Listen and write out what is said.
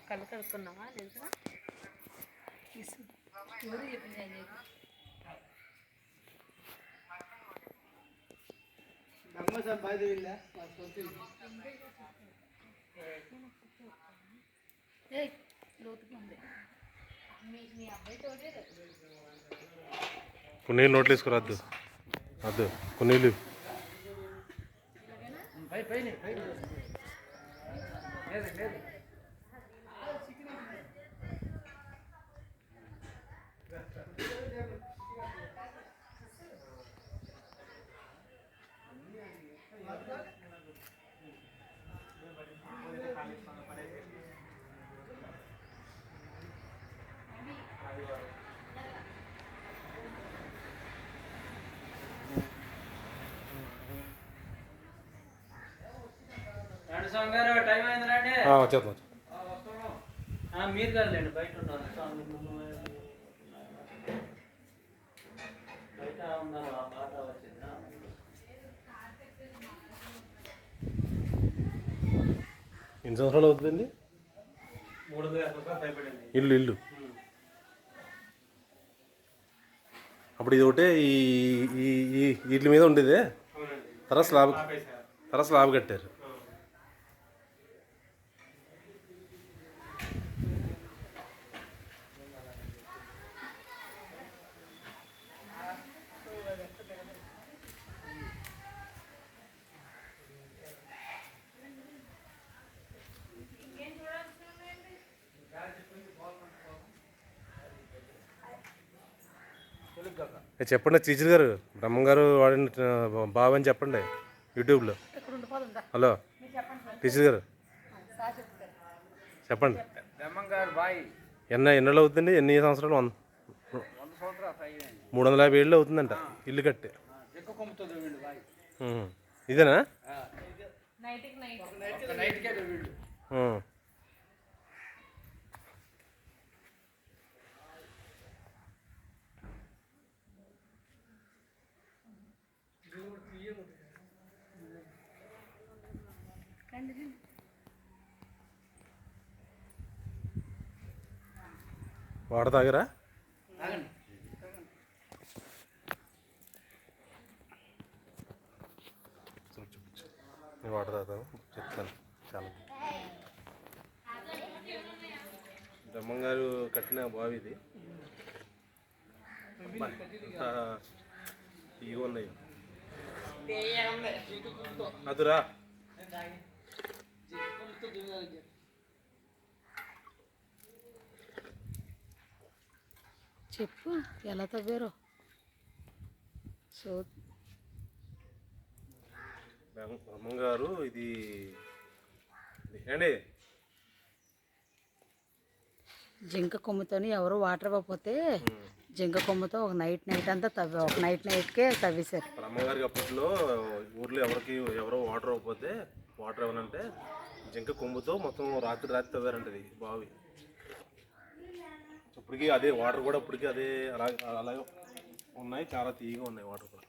కళ్ళు కడుక్కున్నావా లేదా కొన్ని నోట్లు వేసుకురాద్దు అద్దు కొన్ని వచ్చేద్దాం మీరు కదండి బయట ఉన్నారు బయట ఉన్నారు ఆ పాట వచ్చిందా ఎన్ని సంవత్సరాలు అవుతుందండి 350 భయపడింది ఇల్లు అప్పుడు ఇది ఒకటే ఈ వీటి మీద ఉండేదే తర్వాత స్లాబ్ కట్టారు చెప్పండి టీచర్ గారు బ్రహ్మంగారు వాడిన బాబు అని చెప్పండి యూట్యూబ్లో. హలో టీచర్ గారు చెప్పండి. ఎన్నెళ్ళు అవుతుందండి? ఎన్ని సంవత్సరాలు? 350 ఏళ్ళు అవుతుందంట ఇల్లు కట్టి. ఇదేనా? వాటర్ తాగరా? వాటర్ తాగుతాను చెప్తాను. చాలా బ్రహ్మంగారు కట్టిన బావి ఇది. ఇవి ఉన్నాయి అదురా. చెప్పు ఎలా తవ్వారో. సో బ్రహ్మంగారు ఇది ఏండి జింక కొమ్ముతోని ఎవరు వాటర్ ఇవ్వకపోతే జింక కొమ్ముతో ఒక నైట్ అంతా తవ్వా. ఒక నైట్కే తవ్వేశారు. బ్రహ్మంగారికి అప్పట్లో ఊర్లో ఎవరో వాటర్ ఇవ్వకపోతే వాటర్ ఇవ్వనంటే జింక కొమ్ముతో మొత్తం రాత్రి తవ్వారంటది బావి. ఇప్పటికీ అదే వాటర్ కూడా ఇప్పటికీ అదే అలాగే ఉన్నాయి. చాలా తీయగా ఉన్నాయి వాటర్ కూడా.